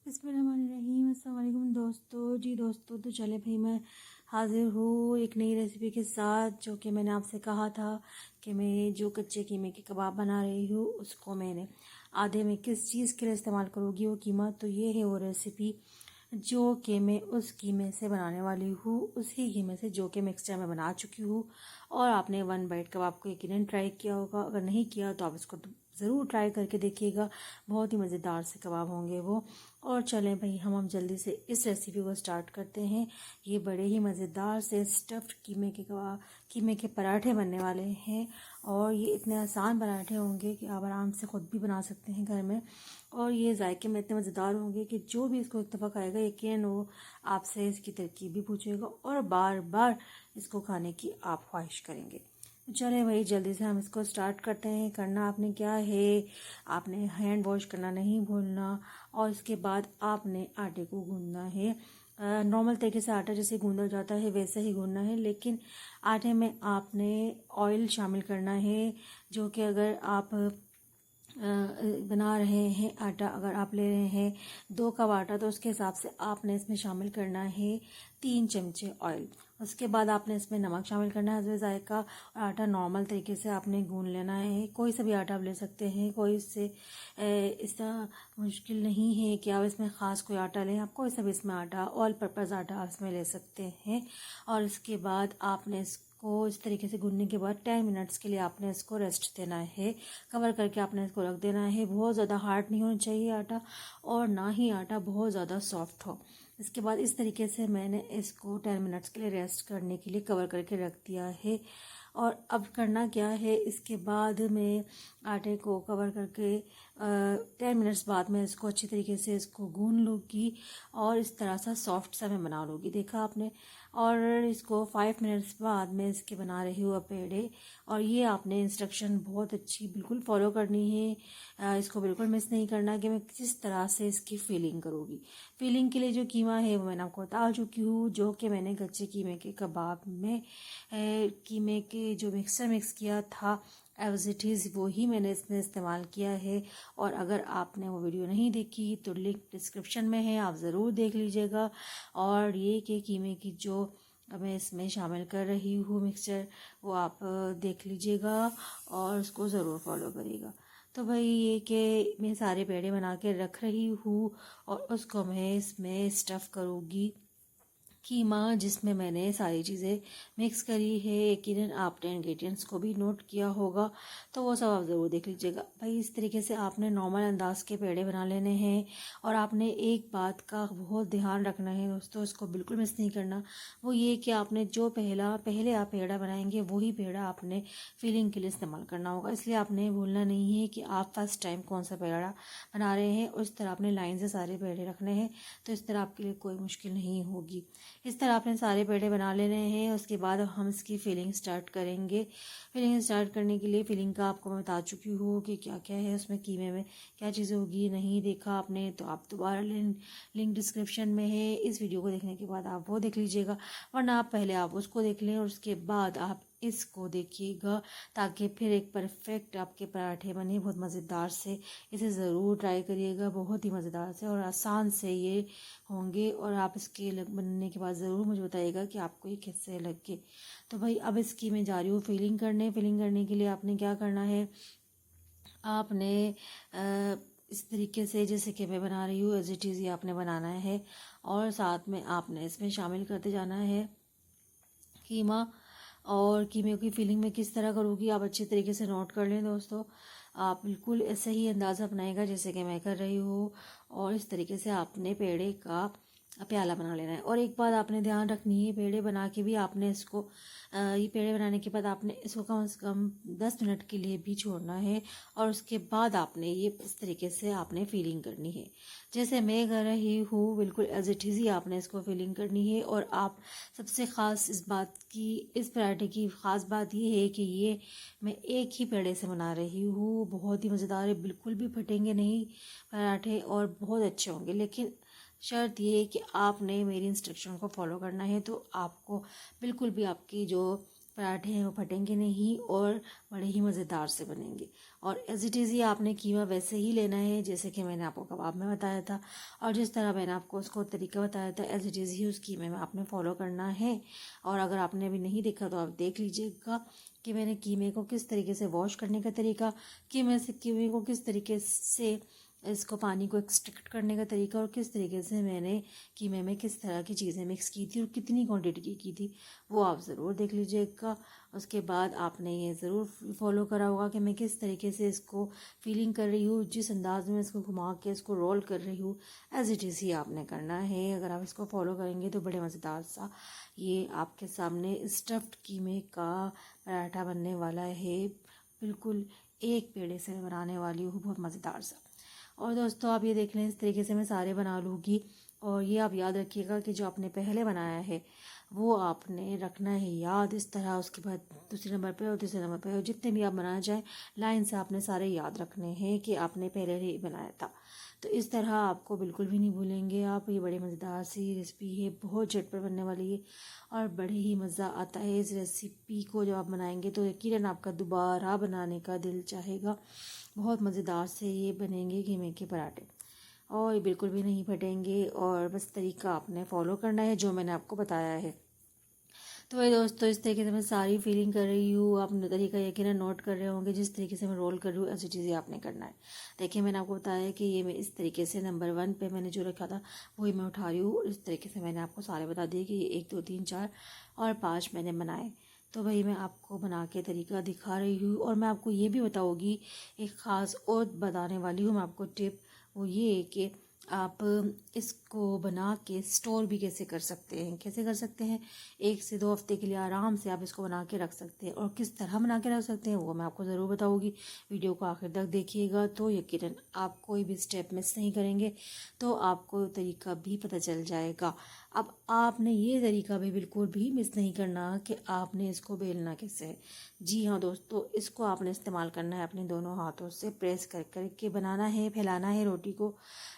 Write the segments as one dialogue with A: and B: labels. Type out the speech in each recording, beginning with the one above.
A: बिस्मिल्लाहिर्रहमानिर्रहीम। अस्सलाम वालेकुम दोस्तों। तो चले भाई, मैं हाज़िर हूँ एक नई रेसिपी के साथ, जो कि मैंने आपसे कहा था कि मैं जो कच्चे कीमे के कबाब बना रही हूँ उसको मैंने आधे में किस चीज़ के लिए इस्तेमाल करूँगी वो कीमा। तो ये है वो रेसिपी जो कि मैं उस कीमे से बनाने वाली हूँ, उसी कीमे से जो कि मिक्सचर में बना चुकी हूँ। और आपने वन बाइट कबाब को यकीनन ट्राई किया होगा, अगर नहीं किया तो आप इसको ज़रूर ट्राई करके देखिएगा। बहुत ही मज़ेदार से कबाब होंगे वो। और चलें भाई, हम जल्दी से इस रेसिपी को स्टार्ट करते हैं। ये बड़े ही मज़ेदार से स्टफ्ड कीमे के कबाब, कीमे के पराठे बनने वाले हैं। और ये इतने आसान पराठे होंगे कि आप आराम से ख़ुद भी बना सकते हैं घर में। और ये जायके में इतने मज़ेदार होंगे कि जो भी इसको एक दफ़ा खाएगा यकीनन वो आपसे इसकी तरकीब भी पूछेगा और बार बार इसको खाने की आप ख्वाहिश करेंगे। चले भाई, जल्दी से हम इसको स्टार्ट करते हैं। करना आपने क्या है, आपने हैंड वॉश करना नहीं भूलना। और इसके बाद आपने आटे को गूंदना है। नॉर्मल तरीके से आटा जैसे गूंदा जाता है वैसे ही गूंदना है, लेकिन आटे में आपने ऑयल शामिल करना है। जो कि अगर आप बना रहे हैं आटा, अगर आप ले रहे हैं 2 कप आटा, तो उसके हिसाब से आपने इसमें शामिल करना है 3 चमचे ऑयल। उसके बाद आपने इसमें नमक शामिल करना है हस्बे जायका। और आटा नॉर्मल तरीके से आपने गूंद लेना है। कोई सा भी आटा आप ले सकते हैं, कोई इससे इसका मुश्किल नहीं है कि आप इसमें ख़ास कोई आटा लें। आप कोई सा भी इसमें आटा, ऑल पर्पज़ आटा आप इसमें ले सकते हैं। और इसके बाद आपने को इस तरीके से गूंदने के बाद 10 मिनट्स के लिए आपने इसको रेस्ट देना है। कवर करके आपने इसको रख देना है। बहुत ज़्यादा हार्ड नहीं होना चाहिए आटा, और ना ही आटा बहुत ज़्यादा सॉफ्ट हो। इसके बाद इस तरीके से मैंने इसको 10 मिनट्स के लिए रेस्ट करने के लिए कवर करके रख दिया है। और अब करना क्या है, इसके बाद मैं आटे को कवर करके 10 मिनट्स बाद में इसको अच्छी तरीके से इसको गूंद लूँगी और इस तरह सा सॉफ्ट सा मैं बना लूँगी। देखा आपने। और इसको 5 मिनट्स बाद मैं इसके बना रही हूँ पेड़े। और ये आपने इंस्ट्रक्शन बहुत अच्छी बिल्कुल फॉलो करनी है। इसको बिल्कुल मिस नहीं करना कि मैं किस तरह से इसकी फीलिंग करूँगी। फीलिंग के लिए जो कीमा है वो मैंने आपको बता चुकी हूँ, जो कि मैंने कच्चे कीमे के कबाब में कीमे के जो मिक्सर मिक्स किया था एज इट इज़, वो ही मैंने इसमें इस्तेमाल किया है। और अगर आपने वो वीडियो नहीं देखी तो लिंक डिस्क्रिप्शन में है, आप ज़रूर देख लीजिएगा। और ये कि कीमे की जो मैं इसमें शामिल कर रही हूँ मिक्सचर, वो आप देख लीजिएगा और उसको ज़रूर फॉलो करिएगा। तो भाई, ये कि मैं सारे पेड़े बना के रख रही हूँ और उसको मैं इसमें स्टफ़ करूँगी कीमा, जिसमें मैंने सारी चीज़ें मिक्स करी है। यकीनन आपने इंग्रेडिएंट्स को भी नोट किया होगा, तो वो सब आप ज़रूर देख लीजिएगा। भाई, इस तरीके से आपने नॉर्मल अंदाज के पेड़े बना लेने हैं। और आपने एक बात का बहुत ध्यान रखना है दोस्तों, इसको बिल्कुल मिस नहीं करना। वो ये कि आपने जो पहले आप पेड़ा बनाएंगे वही पेड़ा आपने फिलिंग के लिए इस्तेमाल करना होगा। इसलिए आपने भूलना नहीं है कि आप फर्स्ट टाइम कौन सा पेड़ा बना रहे हैं। उस तरह आपने लाइन से सारे पेड़े रखने हैं, तो इस तरह आपके लिए कोई मुश्किल नहीं होगी। इस तरह आपने सारे पेड़े बना लेने हैं। उसके बाद हम इसकी फिलिंग स्टार्ट करेंगे। फिलिंग स्टार्ट करने के लिए फिलिंग का आपको मैं बता चुकी हूँ कि क्या क्या है उसमें, कीमे में क्या चीज़ें होगी। नहीं देखा आपने तो आप दोबारा लिंक डिस्क्रिप्शन में है। इस वीडियो को देखने के बाद आप वो देख लीजिएगा, वरना आप पहले आप उसको देख लें और उसके बाद आप इसको देखिएगा, ताकि फिर एक परफेक्ट आपके पराठे बने बहुत मज़ेदार से। इसे ज़रूर ट्राई करिएगा, बहुत ही मज़ेदार से और आसान से ये होंगे। और आप इसके बनने के बाद ज़रूर मुझे बताइएगा कि आपको ये कैसे लगे। तो भाई, अब इसकी मैं जा रही हूँ फिलिंग करने के लिए आपने क्या करना है, आपने इस तरीके से जैसे कि मैं बना रही हूँ एज इट इज़, ये आपने बनाना है। और साथ में आपने इसमें शामिल करते जाना है कीमा। और कीमे की फिलिंग में किस तरह करूँगी आप अच्छे तरीके से नोट कर लें दोस्तों। आप बिल्कुल ऐसे ही अंदाज़ा अपनाएगा जैसे कि मैं कर रही हूँ। और इस तरीके से आपने पेड़े का प्याला बना लेना है। और एक बात आपने ध्यान रखनी है, पेड़े बना के भी आपने इसको ये पेड़े बनाने के बाद आपने इसको कम से कम 10 मिनट के लिए भी छोड़ना है। और उसके बाद आपने ये इस तरीके से आपने फीलिंग करनी है जैसे मैं कर रही हूँ, बिल्कुल एज इट इज़ ही आपने इसको फीलिंग करनी है। और आप सबसे ख़ास इस पराठे की ख़ास बात ये है कि ये मैं एक ही पेड़े से बना रही हूँ। बहुत ही मज़ेदार है, बिल्कुल भी फटेंगे नहीं पराठे और बहुत अच्छे होंगे। लेकिन शर्त ये कि आपने मेरी इंस्ट्रक्शन को फॉलो करना है, तो आपको बिल्कुल भी आपकी जो पराठे हैं वो फटेंगे नहीं और बड़े ही मज़ेदार से बनेंगे। और एज इट इज़ ही आपने कीमा वैसे ही लेना है जैसे कि मैंने आपको कबाब में बताया था, और जिस तरह मैंने आपको उसको तरीका बताया था एज इट इज़ ही उस कीमे में आपने फॉलो करना है। और अगर आपने अभी नहीं देखा तो आप देख लीजिएगा कि मैंने कीमे को किस तरीके से वॉश करने का तरीका, कीमे को किस तरीके से इसको पानी को एक्सट्रैक्ट करने का तरीका, और किस तरीके से मैंने कीमे में किस तरह की चीज़ें मिक्स की थी और कितनी क्वांटिटी की थी, वो आप ज़रूर देख लीजिएगा। उसके बाद आपने ये ज़रूर फॉलो करा होगा कि मैं किस तरीके से इसको फीलिंग कर रही हूँ, जिस अंदाज में इसको घुमा के इसको रोल कर रही हूँ, एज इट इज़ ही आपने करना है। अगर आप इसको फॉलो करेंगे तो बड़े मज़ेदार सा ये आपके सामने स्टफ्ड कीमे का पराठा बनने वाला है। बिल्कुल एक पेड़े से बनाने वाली हूँ, बहुत मज़ेदार सा। और दोस्तों आप ये देख लें, इस तरीके से मैं सारे बना लूँगी। और ये आप याद रखिएगा कि जो आपने पहले बनाया है वो आपने रखना है याद इस तरह, उसके बाद दूसरे नंबर पे और तीसरे नंबर पे, और जितने भी आप बनाना चाहें लाइन से आपने सारे याद रखने हैं कि आपने पहले ही बनाया था। तो इस तरह आपको बिल्कुल भी नहीं भूलेंगे आप। ये बड़ी मज़ेदार सी रेसिपी है, बहुत झटपट बनने वाली है और बड़े ही मज़ा आता है इस रेसिपी को जब आप बनाएंगे तो यकीनन आपका दोबारा बनाने का दिल चाहेगा। बहुत मज़ेदार से ये बनेंगे कीमे के पराठे और ये बिल्कुल भी नहीं फटेंगे। और बस तरीका आपने फॉलो करना है जो मैंने आपको बताया है। तो वही दोस्तों, इस तरीके से मैं सारी फीलिंग कर रही हूँ, आप तरीका यकीनन नोट कर रहे होंगे। जिस तरीके से मैं रोल कर रही हूँ ऐसी चीज़ें आपने करना है। देखिए मैंने आपको बताया कि ये मैं इस तरीके से नंबर 1 पे मैंने जो रखा था वही मैं उठा रही हूँ। इस तरीके से मैंने आपको सारे बता दिए कि ये 1 2 3 4 और 5 मैंने बनाए। तो वही मैं आपको बना के तरीका दिखा रही हूँ। और मैं आपको ये भी बताऊँगी, एक ख़ास और बताने वाली हूँ मैं आपको टिप, वो ये कि आप इसको बना के स्टोर भी कैसे कर सकते हैं। कैसे कर सकते हैं, 1 से 2 हफ्ते के लिए आराम से आप इसको बना के रख सकते हैं। और किस तरह बना के रख सकते हैं वो मैं आपको ज़रूर बताऊंगी। वीडियो को आखिर तक देखिएगा तो यकीनन आप कोई भी स्टेप मिस नहीं करेंगे, तो आपको तरीका भी पता चल जाएगा। अब आपने ये तरीका भी बिल्कुल भी मिस नहीं करना कि आपने इसको बेलना कैसे है। जी हाँ दोस्तों, इसको आपने इस्तेमाल करना है अपने दोनों हाथों से प्रेस कर कर के बनाना है, फैलाना है रोटी को।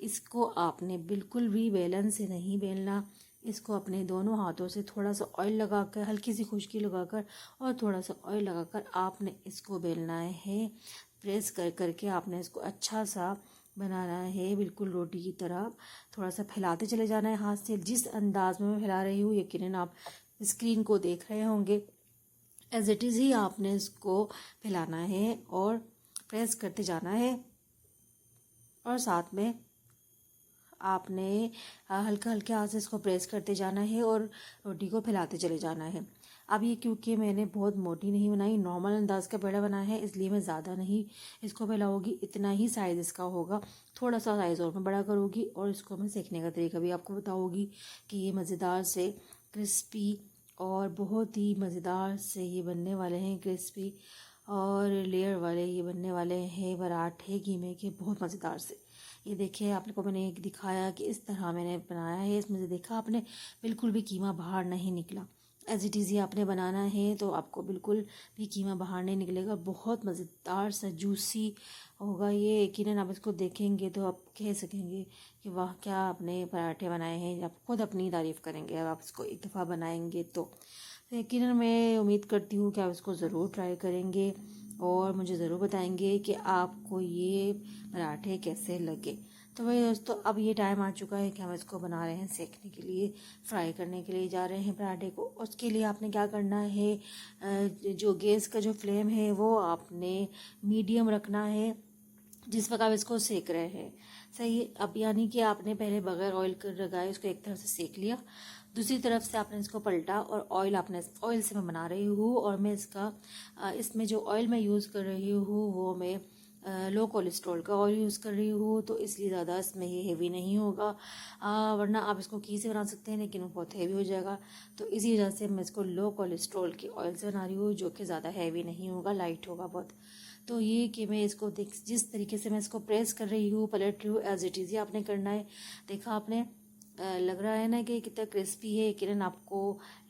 A: इसको आपने बिल्कुल भी बेलन से नहीं बेलना। इसको अपने दोनों हाथों से थोड़ा सा ऑयल लगाकर, हल्की सी खुशकी लगाकर और थोड़ा सा ऑयल लगाकर आपने इसको बेलना है। प्रेस कर करके आपने इसको अच्छा सा बनाना है, बिल्कुल रोटी की तरह। थोड़ा सा फैलाते चले जाना है हाथ से। जिस अंदाज में मैं फैला रही हूँ यकीनन आप स्क्रीन को देख रहे होंगे, एज इट इज़ ही आपने इसको फैलाना है और प्रेस करते जाना है। और साथ में आपने हल्का हल्के हाथ से इसको प्रेस करते जाना है और रोटी को फैलाते चले जाना है। अब ये क्योंकि मैंने बहुत मोटी नहीं बनाई, नॉर्मल अंदाज का पेड़ा बना है, इसलिए मैं ज़्यादा नहीं इसको फैलाऊंगी। इतना ही साइज़ इसका होगा, थोड़ा सा साइज़ और मैं बड़ा करूँगी। और इसको मैं सेकने का तरीका भी आपको बताऊँगी कि ये मज़ेदार से क्रिस्पी और बहुत ही मज़ेदार से ये बनने वाले हैं। क्रिस्पी और लेयर वाले ये बनने वाले हैं पराठे कीमे के, बहुत मज़ेदार से। ये देखिए आपको मैंने एक दिखाया कि इस तरह मैंने बनाया है। इसमें से देखा आपने बिल्कुल भी कीमा बाहर नहीं निकला। एज इट इज़ ही आपने बनाना है तो आपको बिल्कुल भी कीमा बाहर नहीं निकलेगा। बहुत मज़ेदार सा जूसी होगा ये। यकीनन आप इसको देखेंगे तो आप कह सकेंगे कि वाह क्या आपने पराठे बनाए हैं। आप खुद अपनी तारीफ़ करेंगे अब आप इसको एक दफ़ा बनाएंगे तो यकीनन मैं उम्मीद करती हूँ कि आप इसको ज़रूर ट्राई करेंगे और मुझे ज़रूर बताएंगे कि आपको ये पराठे कैसे लगे। तो वही दोस्तों, अब ये टाइम आ चुका है कि हम इसको बना रहे हैं सेकने के लिए, फ्राई करने के लिए जा रहे हैं पराठे को। उसके लिए आपने क्या करना है, जो गैस का जो फ्लेम है वो आपने मीडियम रखना है जिस वक्त आप इसको सेक रहे हैं। सही, अब यानी कि आपने पहले बगैर ऑयल कर लगाए इसको एक तरफ से सेक लिया, दूसरी तरफ से आपने इसको पलटा और ऑयल से मैं बना रही हूँ। और मैं इसमें जो ऑयल मैं यूज़ कर रही हूँ वो मैं लो कोलेस्ट्रॉल का ऑयल यूज़ कर रही हूँ, तो इसलिए ज़्यादा इसमें ये हेवी नहीं होगा। वरना आप इसको घी से बना सकते हैं लेकिन वो बहुत हेवी हो जाएगा। तो इसी वजह से मैं इसको लो कोलेस्ट्रॉल के ऑयल से बना रही हूँ जो कि ज़्यादा हेवी नहीं होगा, लाइट होगा बहुत। तो ये कि मैं इसको जिस तरीके से मैं इसको प्रेस कर रही हूँ, पलट रही हूँ, एज इट इज़ ही आपने करना है। देखा आपने, लग रहा है ना कि कितना क्रिस्पी है। किरण आपको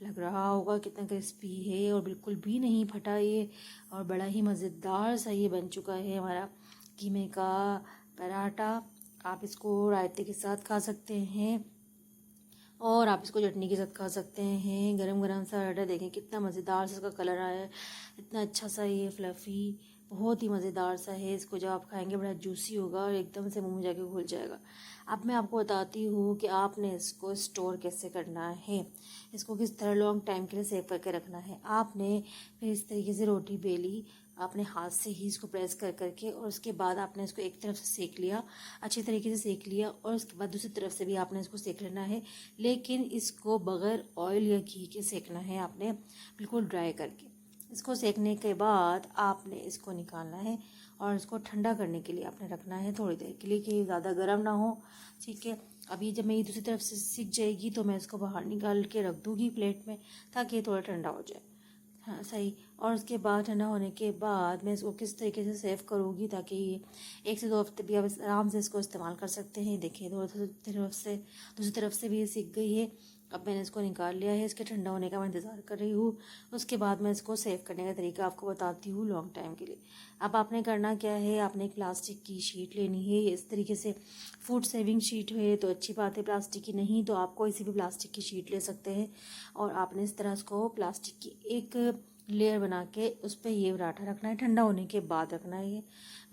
A: लग रहा होगा कितना क्रिस्पी है और बिल्कुल भी नहीं फटा ये, और बड़ा ही मज़ेदार सा ये बन चुका है हमारा कीमे का पराठा। आप इसको रायते के साथ खा सकते हैं और आप इसको चटनी के साथ खा सकते हैं। गरम गरम सा पराठा देखें कितना मज़ेदार सा इसका कलर आया है, इतना अच्छा सा ये फ्लफ़ी, बहुत ही मज़ेदार सा है। इसको जब आप खाएंगे बड़ा जूसी होगा और एकदम से मुंह में जाके घुल जाएगा। अब मैं आपको बताती हूँ कि आपने इसको स्टोर कैसे करना है, इसको किस तरह लॉन्ग टाइम के लिए सेव करके रखना है। आपने फिर इस तरीके से रोटी बेली, आपने हाथ से ही इसको प्रेस कर करके, और उसके बाद आपने इसको एक तरफ से सेक लिया, अच्छी तरीके से सेक लिया, और उसके बाद दूसरी तरफ से भी आपने इसको सेक लेना है, लेकिन इसको बगैर ऑयल या घी के सेकना है आपने, बिल्कुल ड्राई करके। इसको सेकने के बाद आपने इसको निकालना है और इसको ठंडा करने के लिए आपने रखना है थोड़ी देर के लिए, कि ज़्यादा गर्म ना हो। ठीक है, अभी जब मेरी दूसरी तरफ से सिक जाएगी तो मैं इसको बाहर निकाल के रख दूँगी प्लेट में, ताकि ये थोड़ा ठंडा हो जाए। हाँ सही। और उसके बाद ठंडा होने के बाद मैं इसको किस तरीके से सेव करूँगी ताकि ये 1 से 2 हफ्ते भी आप आराम से इसको इस्तेमाल कर सकते हैं। देखिए दूसरी तरफ से भी ये सीख गई है। अब मैंने इसको निकाल लिया है, इसके ठंडा होने का मैं इंतज़ार कर रही हूँ। उसके बाद मैं इसको सेव करने का तरीका आपको बताती हूँ लॉन्ग टाइम के लिए। अब आपने करना क्या है, आपने एक प्लास्टिक की शीट लेनी है, इस तरीके से फूड सेविंग शीट है तो अच्छी बात है, प्लास्टिक की नहीं तो आप कोई सी भी प्लास्टिक की शीट ले सकते हैं। और आपने इस तरह इसको प्लास्टिक की एक लेयर बना के उस पर ये पराठा रखना है, ठंडा होने के बाद रखना है। ये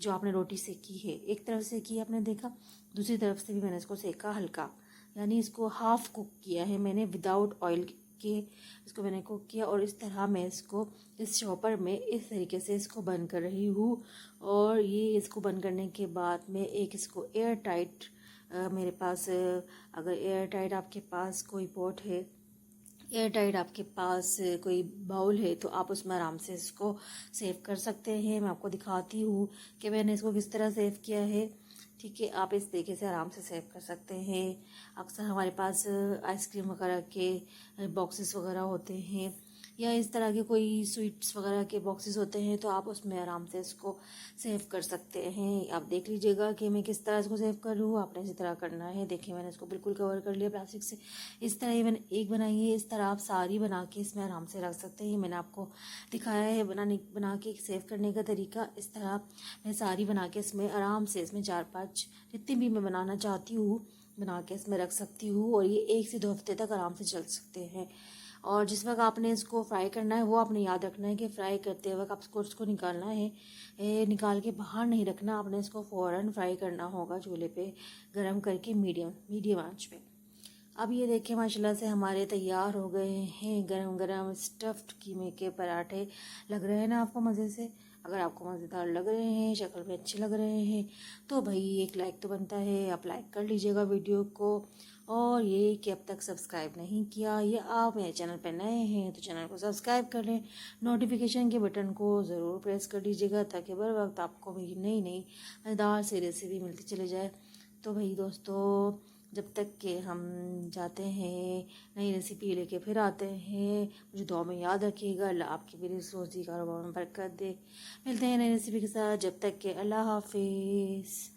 A: जो आपने रोटी सेकी है, एक तरफ से की आपने देखा, दूसरी तरफ से भी मैंने इसको सेका हल्का, यानी इसको हाफ कुक किया है मैंने विदाउट ऑयल के, इसको मैंने कुक किया। और इस तरह मैं इसको इस चॉपर में इस तरीके से इसको बंद कर रही हूँ। और ये इसको बंद करने के बाद में एक इसको एयर टाइट, मेरे पास अगर एयर टाइट आपके पास कोई पॉट है, एयर टाइट आपके पास कोई बाउल है तो आप उसमें आराम से इसको सेव कर सकते हैं। मैं आपको दिखाती हूँ कि मैंने इसको किस तरह सेव किया है। ठीक है, आप इस तरीके से आराम से सेव कर सकते हैं। अक्सर हमारे पास आइसक्रीम वगैरह के बॉक्सेस वगैरह होते हैं, या इस तरह के कोई स्वीट्स वगैरह के बॉक्सेस होते हैं, तो आप उसमें आराम से इसको सेव कर सकते हैं। आप देख लीजिएगा कि मैं किस तरह इसको सेव कर रही हूँ, आपने इसी तरह करना है। देखिए मैंने इसको बिल्कुल कवर कर लिया प्लास्टिक से। इस तरह ही मैंने एक बनाई है, इस तरह आप सारी बना के इसमें आराम से रख सकते हैं। मैंने आपको दिखाया है बना के सेव करने का तरीका। इस तरह मैं सारी बना के इसमें आराम से, इसमें 4-5 जितनी भी मैं बनाना चाहती हूँ बना के इसमें रख सकती हूँ, और ये 1 से 2 हफ्ते तक आराम से चल सकते हैं। और जिस वक्त आपने इसको फ्राई करना है वो आपने याद रखना है कि फ्राई करते वक्त आपको इसको निकालना है, निकाल के बाहर नहीं रखना, आपने इसको फ़ौरन फ्राई करना होगा चूल्हे पे गरम करके मीडियम आंच पे। अब ये देखिए माशाल्लाह से हमारे तैयार हो गए हैं गरम गरम स्टफ्ड कीमे के पराठे। लग रहे हैं ना आपको मज़े से? अगर आपको मज़ेदार लग रहे हैं, शक्ल में अच्छे लग रहे हैं, तो भाई एक लाइक तो बनता है, आप लाइक कर लीजिएगा वीडियो को। और ये कि अब तक सब्सक्राइब नहीं किया या आप मेरे चैनल पर नए हैं तो चैनल को सब्सक्राइब कर लें, नोटिफिकेशन के बटन को ज़रूर प्रेस कर लीजिएगा, ताकि बर वक्त आपको मेरी नई नई मज़ेदार सी रेसिपी मिलती चले जाए। तो भाई दोस्तों, जब तक के हम जाते हैं नई रेसिपी लेके फिर आते हैं, मुझे दुआ में याद रखिएगा। अल्लाह आपकी मेरी रोज़ी कारोबार में बरकत दे। मिलते हैं नई रेसिपी के साथ, जब तक के अल्लाह हाफिज़।